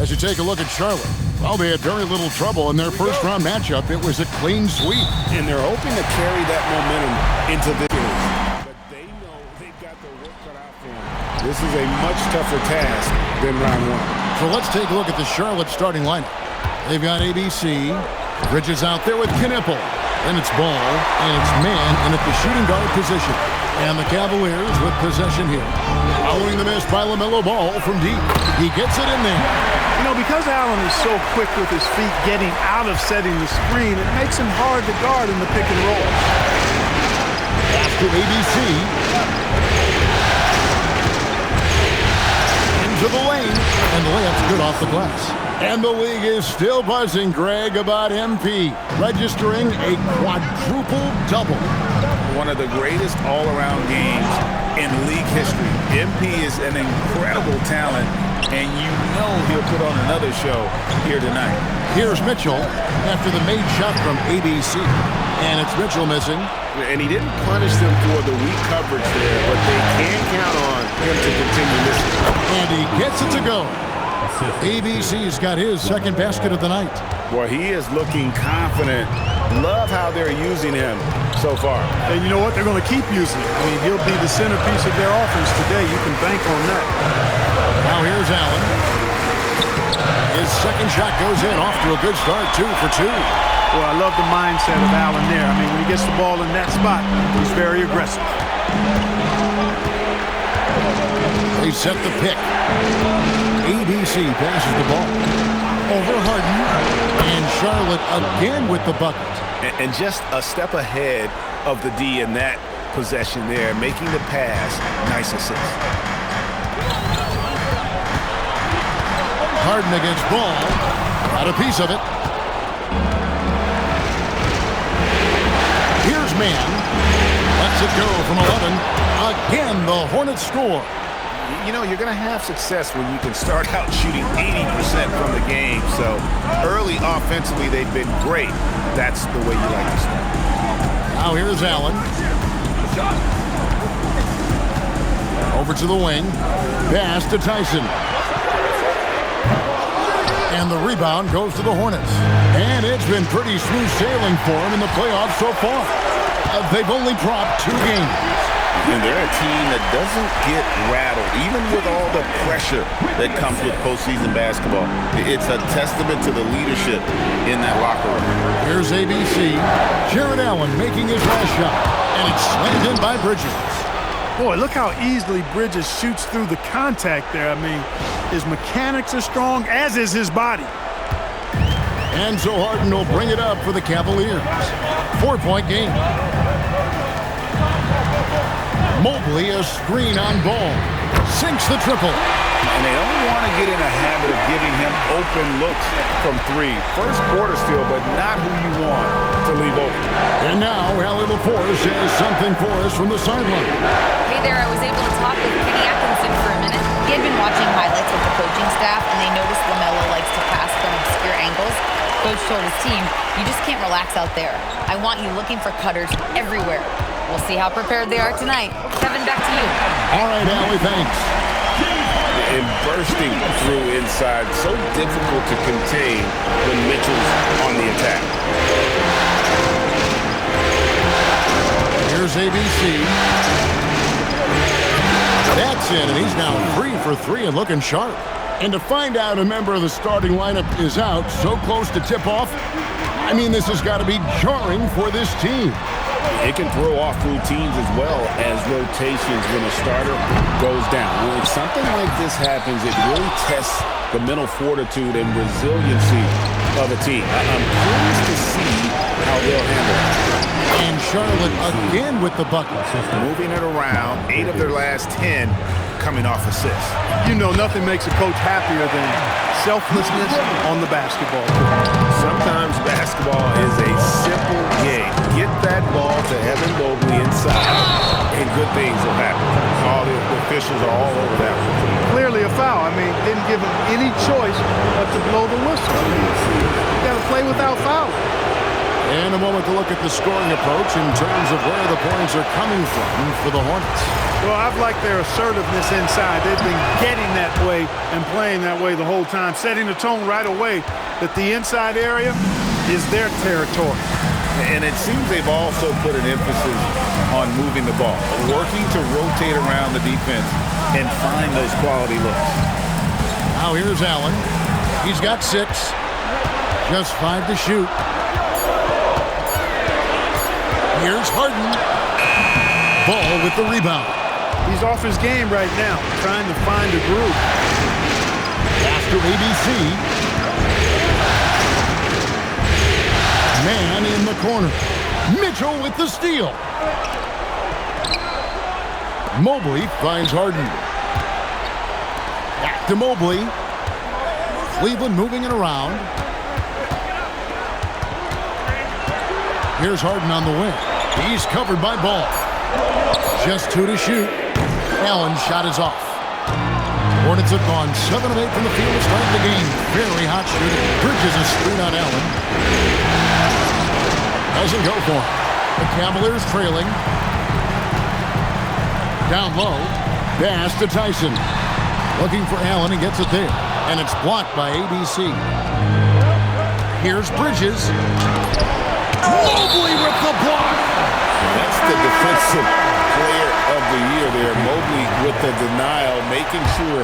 As you take a look at Charlotte, well, they had very little trouble in their first-round matchup. It was a clean sweep. And they're hoping to carry that momentum into this series. But they know they've got their work cut out for them. This is a much tougher task than round one. So let's take a look at the Charlotte starting lineup. They've got ABC. Bridges out there with Knippel. Then it's Ball, and it's Man, and at the shooting guard position. And the Cavaliers with possession here. Following the miss by LaMelo Ball from deep. He gets it in there. You know, because Allen is so quick with his feet getting out of setting the screen, it makes him hard to guard in the pick and roll. After ABC. Into the lane. And the layup's good off the glass. And the league is still buzzing, Greg, about MP registering a quadruple double. One of the greatest all-around games in league history. MP is an incredible talent, and you know he'll put on another show here tonight. Here's Mitchell after the made shot from ABC. And it's Mitchell missing. And he didn't punish them for the weak coverage there, but they can count on him to continue missing. And he gets it to go. ABC's got his second basket of the night. Boy, he is looking confident. Love how they're using him so far. And you know what? They're going to keep using him. I mean, he'll be the centerpiece of their offense today. You can bank on that. Now here's Allen. His second shot goes in, off to a good start, 2 for 2. Well, I love the mindset of Allen there. I mean, when he gets the ball in that spot, he's very aggressive. They set the pick. ABC passes the ball over Harden, and Charlotte again with the bucket. And just a step ahead of the D in that possession there, making the pass. Nice assist. Harden against Ball. Got a piece of it. Here's Man. Lets it go from 11. Again, the Hornets score. You know, you're going to have success when you can start out shooting 80% from the game. So early offensively, they've been great. That's the way you like to start. Now here's Allen. Over to the wing. Pass to Tyson. And the rebound goes to the Hornets. And it's been pretty smooth sailing for them in the playoffs so far. They've only dropped 2 games. And they're a team that doesn't get rattled, even with all the pressure that comes with postseason basketball. It's a testament to the leadership in that locker room. Here's ABC. Jared Allen making his last shot. And it's slammed in by Bridges. Boy, look how easily Bridges shoots through the contact there. I mean, his mechanics are strong, as is his body. And so Harden will bring it up for the Cavaliers. 4-point game. Mobley, a screen on Ball. Sinks the triple. And they don't want to get in a habit of giving him open looks from 3. First quarter still, but not who you want to leave open. And now, Allie LaForce has something for us from the sideline. Hey there, I was able to talk with Kenny Atkinson for a minute. He had been watching highlights of the coaching staff, and they noticed LaMelo likes to pass from obscure angles. Coach told his team, you just can't relax out there. I want you looking for cutters everywhere. We'll see how prepared they are tonight. Kevin, back to you. All right, Allie, thanks. And bursting through inside, so difficult to contain when Mitchell's on the attack. Here's ABC. That's in, and he's now 3 for 3 and looking sharp. And to find out a member of the starting lineup is out so close to tip-off, I mean, this has got to be jarring for this team. It can throw off routines as well as rotations when a starter goes down. When something like this happens, it really tests the mental fortitude and resiliency of a team. I'm curious to see how they'll handle it. And Charlotte again with the bucket. Moving it around, 8 of their last 10 coming off assists. You know, nothing makes a coach happier than selflessness on the basketball court. Sometimes basketball is a simple game. Get that ball to Evan Mobley inside, and good things will happen. All the officials are all over that one. Clearly a foul. I mean, didn't give him any choice but to blow the whistle. You got to play without fouling. And a moment to look at the scoring approach in terms of where the points are coming from for the Hornets. Well, I've liked their assertiveness inside. They've been getting that way and playing that way the whole time, setting the tone right away that the inside area is their territory. And it seems they've also put an emphasis on moving the ball, working to rotate around the defense and find those quality looks. Now here's Allen. He's got 6. Just 5 to shoot. Here's Harden. Ball with the rebound. He's off his game right now, trying to find a groove. After ABC. Man in the corner. Mitchell with the steal. Mobley finds Harden. Back to Mobley. Cleveland moving it around. Here's Harden on the wing. He's covered by Ball. Just 2 to shoot. Allen's shot is off. Hornets have gone 7 of 8 from the field to start the game. Very hot shooting. Bridges a screen on Allen. Doesn't go for him. The Cavaliers trailing. Down low. Pass to Tyson. Looking for Allen and gets it there. And it's blocked by ABC. Here's Bridges. Mobley with the block. That's the defensive player of the year there. Mobley with the denial, making sure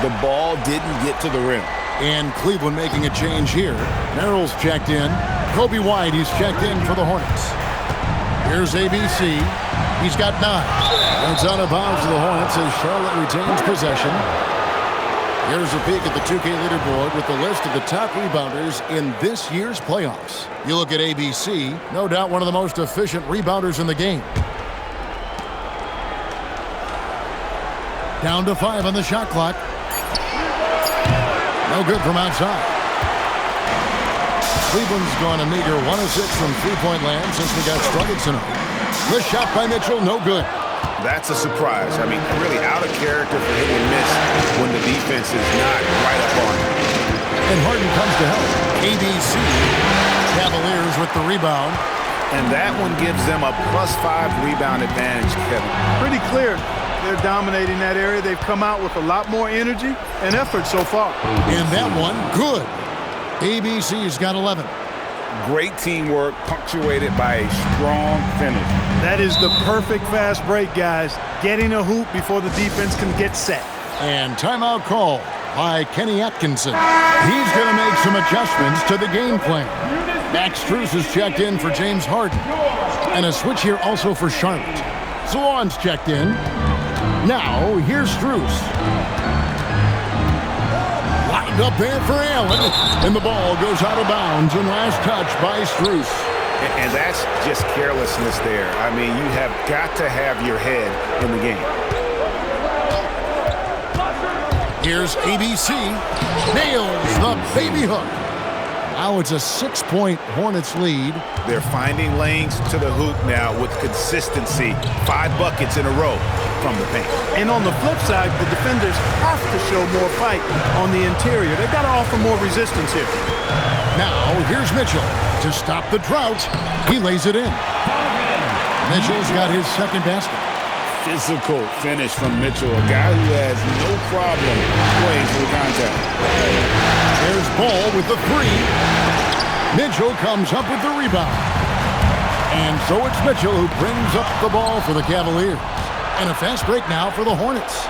the ball didn't get to the rim. And Cleveland making a change here. Merrill's checked in. Kobe White, he's checked in for the Hornets. Here's ABC. He's got 9. It's out of bounds to the Hornets as Charlotte retains possession. Here's a peek at the 2K leaderboard with the list of the top rebounders in this year's playoffs. You look at ABC, no doubt one of the most efficient rebounders in the game. Down to 5 on the shot clock. No good from outside. Cleveland's gone a meager 1 of 6 from three-point land since we got started tonight. The shot by Mitchell, no good. That's a surprise. I mean, really out of character for him to miss when the defense is not right up on him. And Harden comes to help. ABC. Cavaliers with the rebound. And that one gives them a +5 rebound advantage, Kevin. Pretty clear. They're dominating that area. They've come out with a lot more energy and effort so far. And that one, good. ABC's got 11. Great teamwork, punctuated by a strong finish. That is the perfect fast break, guys. Getting a hoop before the defense can get set. And timeout call by Kenny Atkinson. He's going to make some adjustments to the game plan. Max Strus is checked in for James Harden. And a switch here also for Charlotte. Zawan's checked in. Now, here's Strus. Lined up there for Allen. And the ball goes out of bounds. And last touch by Strus. And that's just carelessness there. I mean, you have got to have your head in the game. Here's ABC. Nails the baby hook. Now it's a 6-point Hornets lead. They're finding lanes to the hoop now with consistency. 5 buckets in a row from the paint. And on the flip side, the defenders have to show more fight on the interior. They've got to offer more resistance here. Now, here's Mitchell. To stop the drought, he lays it in. Mitchell's got his second basket. Physical finish from Mitchell, a guy who has no problem playing through contact. There's Ball with the 3. Mitchell comes up with the rebound. And so it's Mitchell who brings up the ball for the Cavaliers. And a fast break now for the Hornets.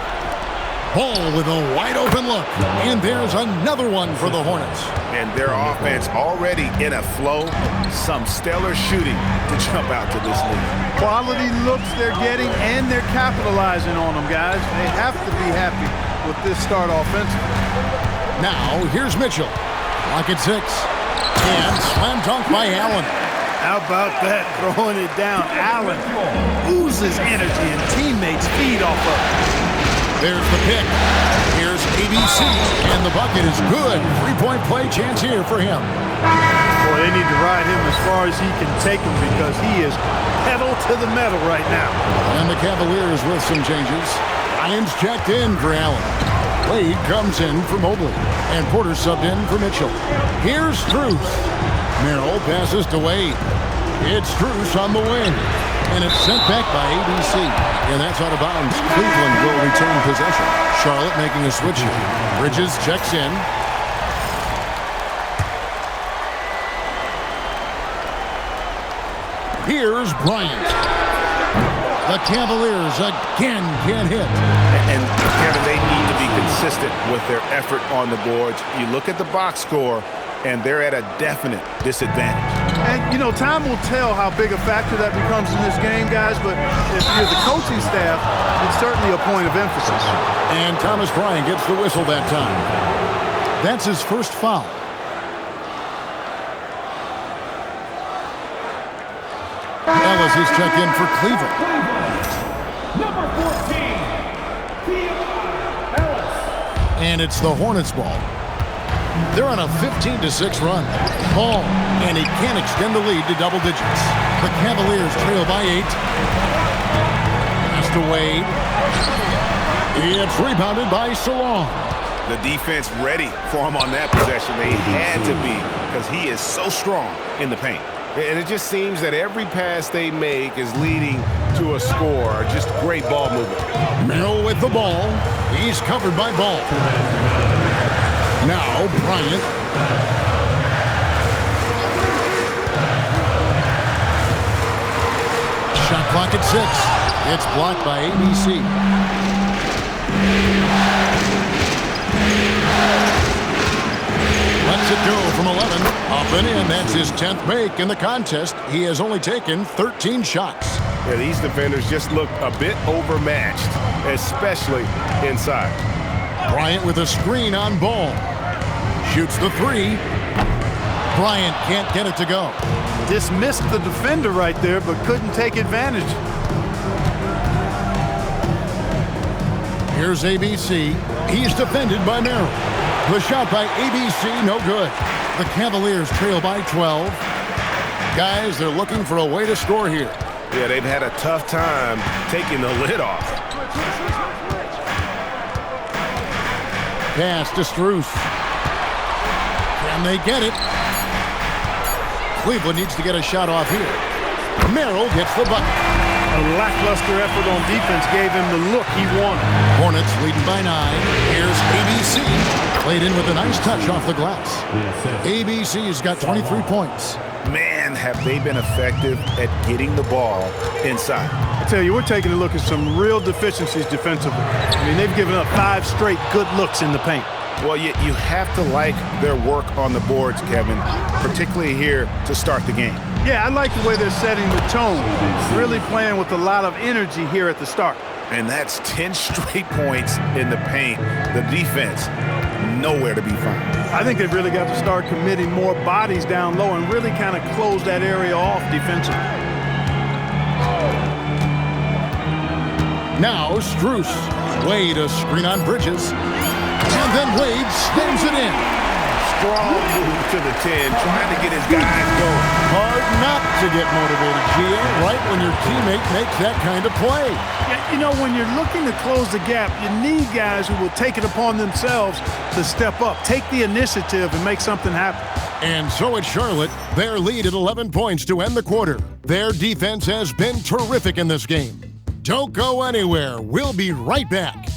Ball with a wide open look. And there's another one for the Hornets. And their offense already in a flow. Some stellar shooting to jump out to this lead. Quality looks they're getting, and they're capitalizing on them, guys. They have to be happy with this start offensively. Now, here's Mitchell. Lock at 6. And slam dunk by Allen. How about that, throwing it down? Allen oozes energy, and teammates feed off of it. There's the pick. Here's ABC, and the bucket is good. 3-point play chance here for him. Boy, they need to ride him as far as he can take him because he is pedal to the metal right now. And the Cavaliers with some changes. Lyons checked in for Allen. Wade comes in for Mobley. And Porter subbed in for Mitchell. Here's Strus. Merrill passes to Wade. It's Strus on the wing. And it's sent back by ABC. And that's out of bounds. Cleveland will return possession. Charlotte making a switch here. Bridges checks in. Here's Bryant. The Cavaliers again can't hit. And Kevin, they need to be consistent with their effort on the boards. You look at the box score, and they're at a definite disadvantage. And, you know, time will tell how big a factor that becomes in this game, guys, but if you're the coaching staff, it's certainly a point of emphasis. And Thomas Bryant gets the whistle that time. That's his first foul. Ellis is checked in for Cleveland. Number 14, Ellis. And it's the Hornets ball. They're on a 15-6 run. Ball, and he can't extend the lead to double digits. The Cavaliers trail by 8. Pass to Wade. It's rebounded by Salon. The defense ready for him on that possession. They had to be because he is so strong in the paint. And it just seems that every pass they make is leading to a score. Just great ball movement. Merrill with the ball. He's covered by Ball. Now Bryant. Shot clock at 6. It's blocked by ABC. Lets it go from 11. Up and in. That's his 10th make in the contest. He has only taken 13 shots. Yeah, these defenders just look a bit overmatched, especially inside. Bryant with a screen on Ball. Shoots the 3. Bryant can't get it to go. Dismissed the defender right there, but couldn't take advantage. Here's ABC. He's defended by Merrill. The shot by ABC, no good. The Cavaliers trail by 12. Guys, they're looking for a way to score here. Yeah, they've had a tough time taking the lid off. Pass to Strus. Can they get it? Cleveland needs to get a shot off here. Merrill gets the bucket. A lackluster effort on defense gave him the look he wanted. Hornets leading by 9. Here's ABC. Played in with a nice touch off the glass. ABC's got 23 points. Man, have they been effective at getting the ball inside. I tell you, we're taking a look at some real deficiencies defensively. I mean, they've given up 5 straight good looks in the paint. Well, you have to like their work on the boards, Kevin, particularly here to start the game. Yeah, I like the way they're setting the tone. Really playing with a lot of energy here at the start. And that's 10 straight points in the paint. The defense, nowhere to be found. I think they've really got to start committing more bodies down low and really kind of close that area off defensively. Now Strus. Wade a screen on Bridges. And then Wade spins it in. Strong move to the 10, trying to get his guys going. Hard not to get motivated, Gia, right when your teammate makes that kind of play. Yeah, you know, when you're looking to close the gap, you need guys who will take it upon themselves to step up, take the initiative, and make something happen. And so it's Charlotte. Their lead at 11 points to end the quarter. Their defense has been terrific in this game. Don't go anywhere. We'll be right back.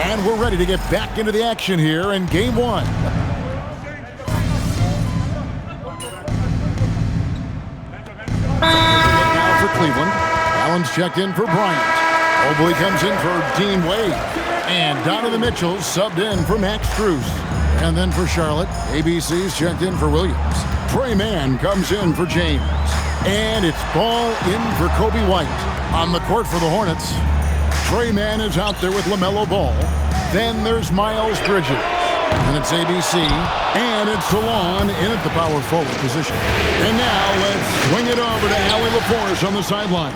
And we're ready to get back into the action here in Game 1. Now for Cleveland. Allen's checked in for Bryant. Mobley comes in for Dean Wade. And Donovan Mitchell subbed in for Max Strus. And then for Charlotte, ABC's checked in for Williams. Trey Mann comes in for James. And it's Ball in for Kobe White. On the court for the Hornets, Trey Mann is out there with LaMelo Ball. Then there's Miles Bridges. And it's ABC. And it's Talon in at the power forward position. And now let's swing it over to Allie LaForce on the sideline.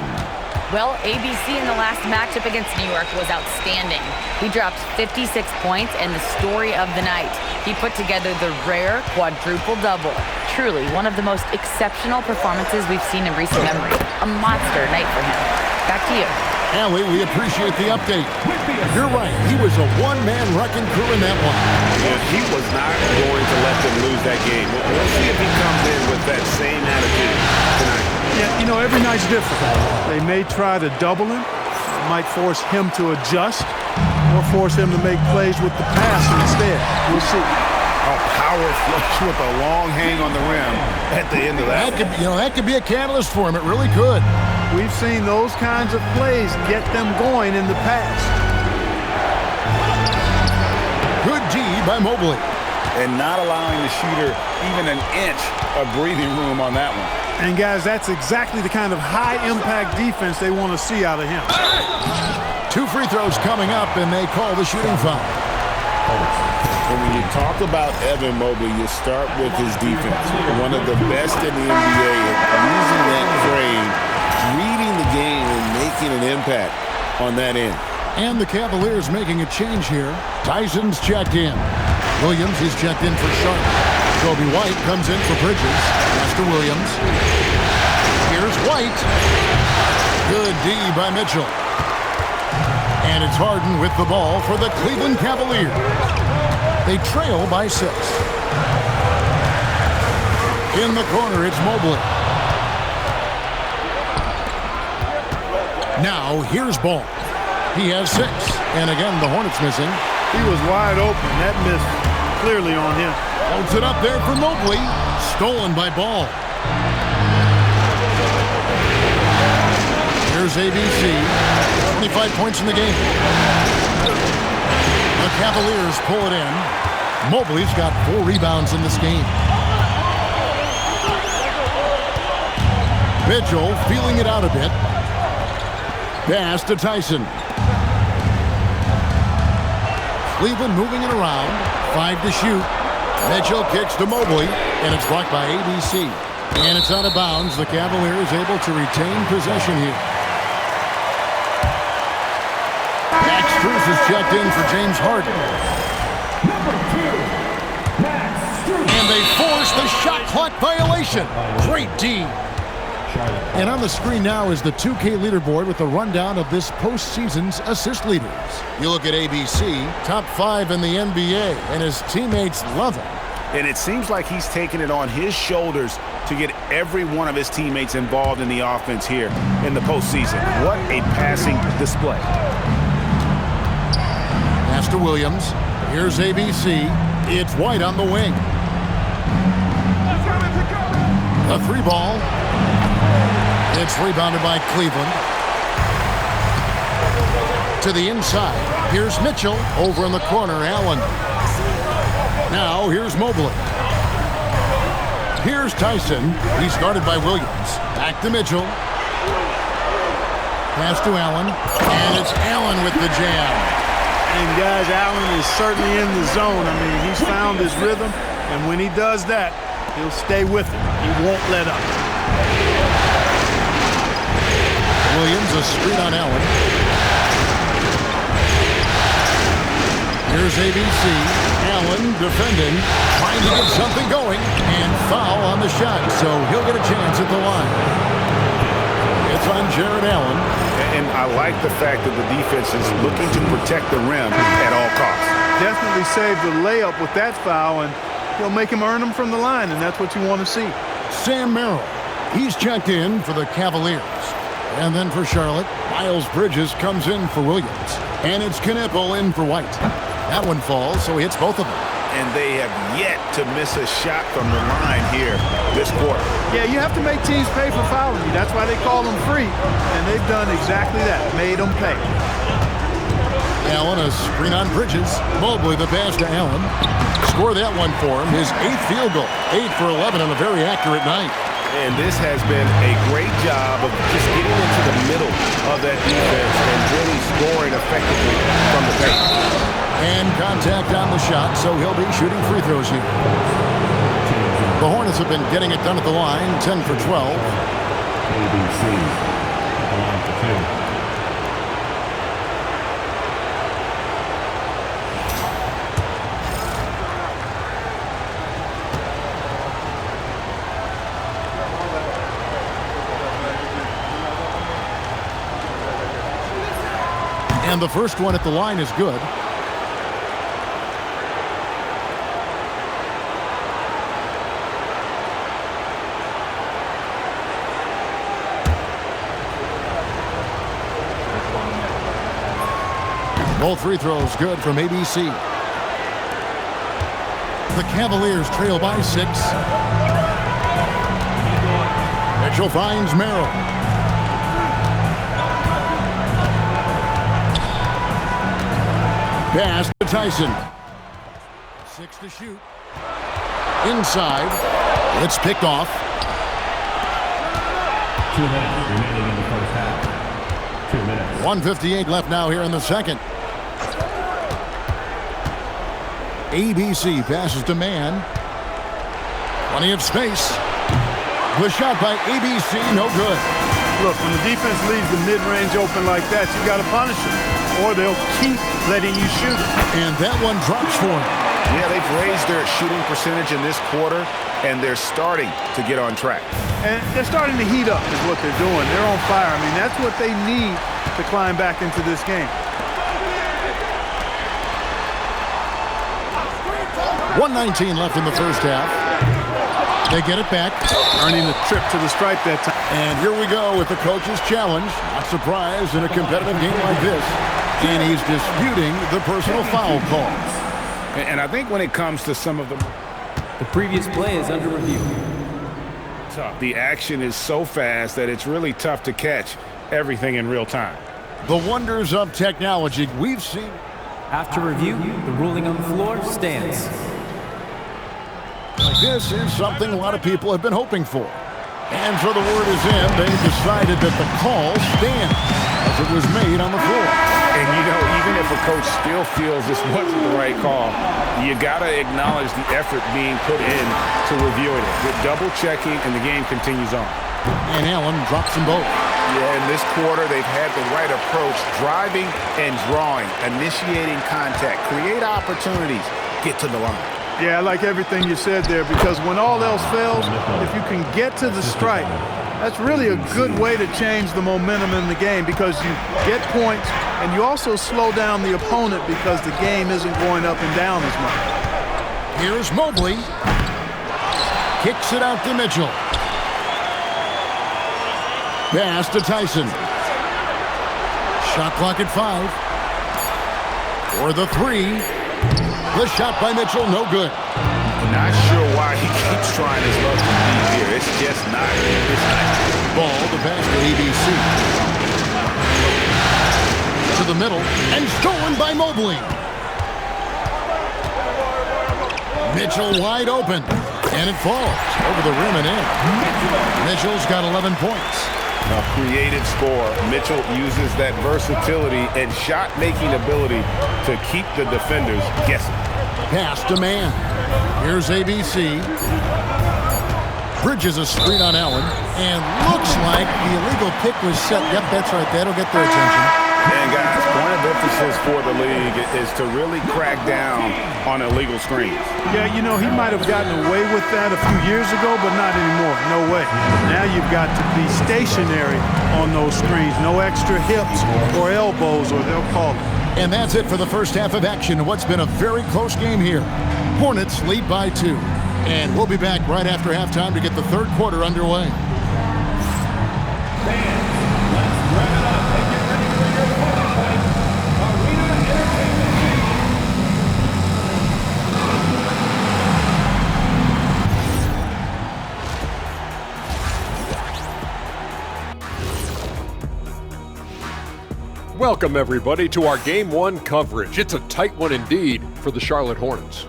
Well, ABC in the last matchup against New York was outstanding. He dropped 56 points and the story of the night. He put together the rare quadruple-double. Truly one of the most exceptional performances we've seen in recent memory. A monster night for him. Back to you. Allie, we appreciate the update. You're right. He was a one-man wrecking crew in that one. Yeah, he was not going to let them lose that game. We'll see if he comes in with that same attitude tonight. Yeah, you know, every night's different. They may try to double him, might force him to adjust, or force him to make plays with the pass instead. We'll see. A power flush with a long hang on the rim at the end of that. That could be a catalyst for him. It really could. We've seen those kinds of plays get them going in the past. Good D by Mobley. And not allowing the shooter even an inch of breathing room on that one. And guys, that's exactly the kind of high-impact defense they want to see out of him. 2 free throws coming up, and they call the shooting foul. And when you talk about Evan Mobley, you start with his defense. One of the best in the NBA at using that frame, reading the game, and making an impact on that end. And the Cavaliers making a change here. Tyson's checked in. Williams, he's checked in for Charlotte. Kobe White comes in for Bridges. Pass to Williams. Here's White. Good D by Mitchell. And it's Harden with the ball for the Cleveland Cavaliers. They trail by 6. In the corner, it's Mobley. Now, here's Ball. He has 6. And again, the Hornets missing. He was wide open. That missed clearly on him. Holds it up there for Mobley. Stolen by Ball. Here's ABC. 25 points in the game. The Cavaliers pull it in. Mobley's got 4 rebounds in this game. Mitchell feeling it out a bit. Pass to Tyson. Cleveland moving it around. 5 to shoot. Mitchell kicks to Mobley, and it's blocked by ABC. And it's out of bounds. The Cavaliers able to retain possession here. Max Strus is checked in for James Harden. And they force the shot clock violation. Great D. And on the screen now is the 2K leaderboard with a rundown of this postseason's assist leaders. You look at ABC, top 5 in the NBA, and his teammates love him. And it seems like he's taking it on his shoulders to get every one of his teammates involved in the offense here in the postseason. What a passing display. Pass to Williams. Here's ABC. It's White on the wing. A 3 ball. It's rebounded by Cleveland. To the inside. Here's Mitchell. Over in the corner, Allen. Now, here's Mobley. Here's Tyson. He's guarded by Williams. Back to Mitchell. Pass to Allen. And it's Allen with the jam. And guys, Allen is certainly in the zone. I mean, he's found his rhythm, and when he does that, he'll stay with it. He won't let up. Williams, a screen on Allen. Here's ABC. Allen defending, trying to get something going, and foul on the shot, so he'll get a chance at the line. It's on Jared Allen. And I like the fact that the defense is looking to protect the rim at all costs. Definitely saved the layup with that foul, and he'll make him earn them from the line, and that's what you want to see. Sam Merrill. He's checked in for the Cavaliers. And then for Charlotte, Miles Bridges comes in for Williams. And it's Knipple in for White. That one falls, so he hits both of them. And they have yet to miss a shot from the line here this quarter. Yeah, you have to make teams pay for fouling you. That's why they call them free. And they've done exactly that, made them pay. Allen, a screen on Bridges. Mobley, the pass to Allen. Score that one for him. His 8th field goal. 8 for 11 on a very accurate night. And this has been a great job of just getting into the middle of that defense and really scoring effectively from the paint. And contact on the shot, so he'll be shooting free throws here. The Hornets have been getting it done at the line, 10 for 12. ABC, the line for 2. And the first one at the line is good. Both free throws good from ABC. The Cavaliers trail by 6. Mitchell finds Merrill. Pass to Tyson. 6 to shoot. Inside. It's picked off. 2 minutes remaining in the first half. 2 minutes. 1:58 left now here in the second. ABC passes to Mann. Plenty of space. The shot by ABC, no good. Look, when the defense leaves the mid-range open like that, you got to punish them, or they'll keep letting you shoot it. And that one drops for him. Yeah, they've raised their shooting percentage in this quarter, and they're starting to get on track. And they're starting to heat up is what they're doing. They're on fire. I mean, that's what they need to climb back into this game. 1:19 left in the first half. They get it back. Earning the trip to the stripe that time. And here we go with the coach's challenge. Not surprised in a competitive game like this. And he's disputing the personal foul call. And I think when it comes to some of the previous play is under review. The action is so fast that it's really tough to catch everything in real time. The wonders of technology we've seen. After review, the ruling on the floor stands. This is something a lot of people have been hoping for. And so the word is in, they've decided that the call stands as it was made on the floor. And you know, even if a coach still feels this wasn't the right call, you got to acknowledge the effort being put in to reviewing it. With double checking, and the game continues on. And Allen drops them both. Yeah, in this quarter, they've had the right approach, driving and drawing, initiating contact, create opportunities, get to the line. Yeah, I like everything you said there, because when all else fails, if you can get to the stripe, that's really a good way to change the momentum in the game, because you get points and you also slow down the opponent because the game isn't going up and down as much. Here's Mobley. Kicks it out to Mitchell. Pass to Tyson. Shot clock at 5. For the 3. The shot by Mitchell, no good. Not sure why he keeps trying his luck from deep here. It's just not. Ball to pass to ABC. To the middle, and stolen by Mobley. Mitchell wide open, and it falls over the rim and in. Mitchell's got 11 points. A creative score. Mitchell uses that versatility and shot-making ability to keep the defenders guessing. Pass to Mann. Here's ABC. Bridges a screen on Allen, and looks like the illegal pick was set. Yep, that's right. That'll get their attention. And guys, point of emphasis for the league is to really crack down on illegal screens. Yeah, you know, he might have gotten away with that a few years ago, but not anymore. No way. Now you've got to be stationary on those screens. No extra hips or elbows, or they'll call it. And that's it for the first half of action in what's been a very close game here. Hornets lead by 2. And we'll be back right after halftime to get the third quarter underway. Welcome, everybody, to our Game 1 coverage. It's a tight one indeed for the Charlotte Hornets.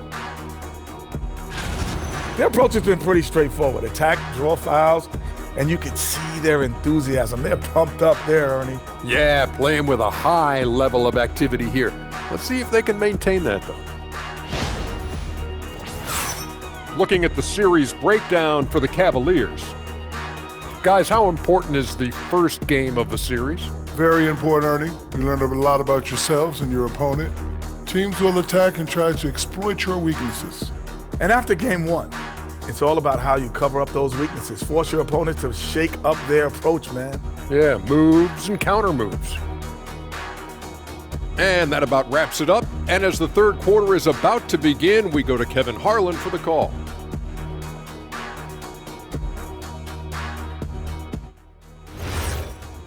Their approach has been pretty straightforward. Attack, draw fouls, and you can see their enthusiasm. They're pumped up there, Ernie. Yeah, playing with a high level of activity here. Let's see if they can maintain that, though. Looking at the series breakdown for the Cavaliers. Guys, how important is the first game of the series? Very important, Ernie. You learn a lot about yourselves and your opponent. Teams will attack and try to exploit your weaknesses. And after game one, it's all about how you cover up those weaknesses. Force your opponent to shake up their approach, man. Yeah, moves and counter moves. And that about wraps it up. And as the third quarter is about to begin, we go to Kevin Harlan for the call.